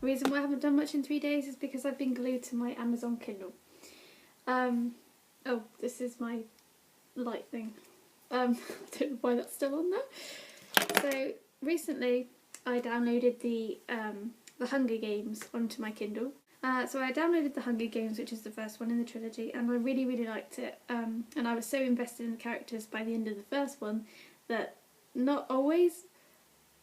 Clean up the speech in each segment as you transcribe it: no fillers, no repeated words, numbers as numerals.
reason why I haven't done much in 3 days is because I've been glued to my Amazon Kindle. Oh, this is my light thing. I don't know why that's still on there. So recently I downloaded the Hunger Games onto my Kindle. So I downloaded the Hunger Games, which is the first one in the trilogy, and I really, really liked it. And I was so invested in the characters by the end of the first one that not always,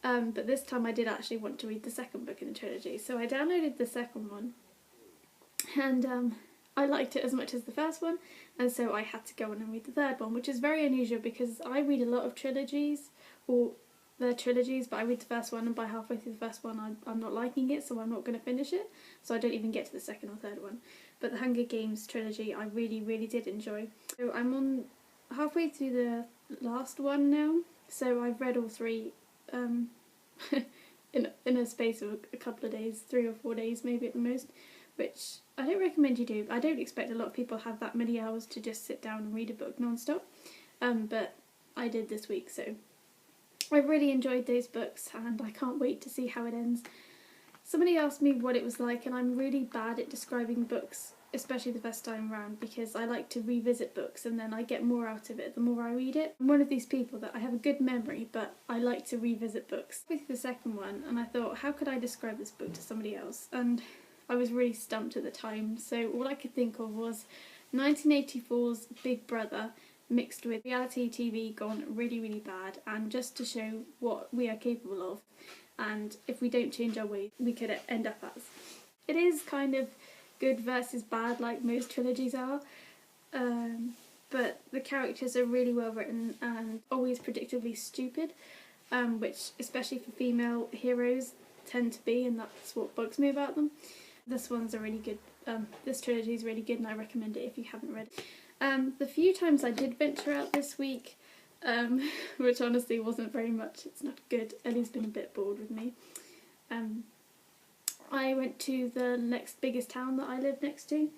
but this time I did actually want to read the second book in the trilogy. So I downloaded the second one, and I liked it as much as the first one, and so I had to go on and read the third one, which is very unusual because I read a lot of trilogies, or they're trilogies, but I read the first one and by halfway through the first one I'm not liking it, so I'm not going to finish it, so I don't even get to the second or third one. But the Hunger Games trilogy I really, really did enjoy. So I'm on halfway through the last one now, so I've read all three in a space of a couple of days, 3 or 4 days maybe at the most, which I don't recommend you do. I don't expect a lot of people have that many hours to just sit down and read a book non-stop, but I did this week, so I really enjoyed those books and I can't wait to see how it ends. Somebody asked me what it was like, and I'm really bad at describing books, especially the first time around, because I like to revisit books and then I get more out of it the more I read it. I'm one of these people that I have a good memory, but I like to revisit books. With the second one, and I thought, how could I describe this book to somebody else? And I was really stumped at the time, so all I could think of was 1984's Big Brother mixed with reality TV gone really, really bad, and just to show what we are capable of, and if we don't change our ways, we could end up as. It is kind of good versus bad like most trilogies are, but the characters are really well written and always predictably stupid, which especially for female heroes tend to be, and that's what bugs me about them. This one's a really good, this trilogy is really good and I recommend it if you haven't read it. The few times I did venture out this week, which honestly wasn't very much, it's not good, Ellie's been a bit bored with me. I went to the next biggest town that I live next to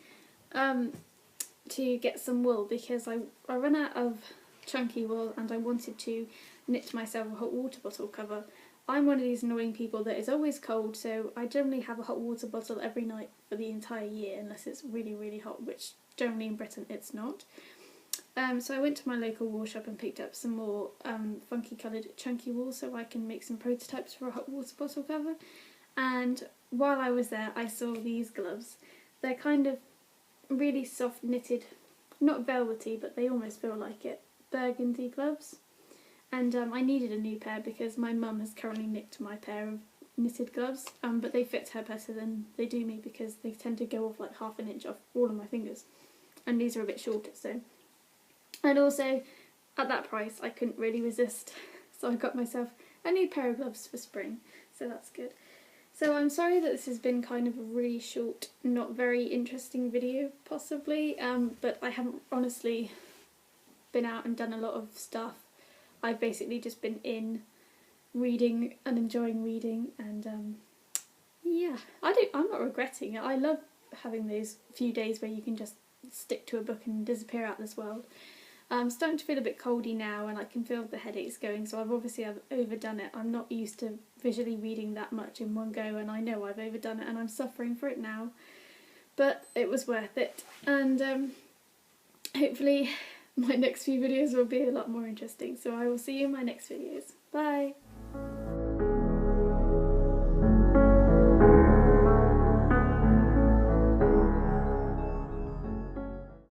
get some wool because I ran out of chunky wool and I wanted to knit myself a hot water bottle cover. I'm one of these annoying people that is always cold, so I generally have a hot water bottle every night for the entire year unless it's really, really hot, which generally in Britain it's not. So I went to my local wool shop and picked up some more funky coloured chunky wool so I can make some prototypes for a hot water bottle cover. And while I was there I saw these gloves. They're kind of really soft knitted, not velvety, but they almost feel like it, burgundy gloves. And I needed a new pair because my mum has currently nicked my pair of knitted gloves, but they fit her better than they do me because they tend to go off like half an inch off all of my fingers, and these are a bit shorter, so. And also, at that price I couldn't really resist, so I got myself a new pair of gloves for spring, so that's good. So I'm sorry that this has been kind of a really short, not very interesting video possibly, but I haven't honestly been out and done a lot of stuff. I've basically just been in reading and enjoying reading, and yeah, I'm not regretting it. I love having those few days where you can just stick to a book and disappear out this world. I'm starting to feel a bit coldy now and I can feel the headaches going, so I've overdone it. I'm not used to visually reading that much in one go, and I know I've overdone it and I'm suffering for it now, but it was worth it, and hopefully my next few videos will be a lot more interesting, so I will see you in my next videos. Bye!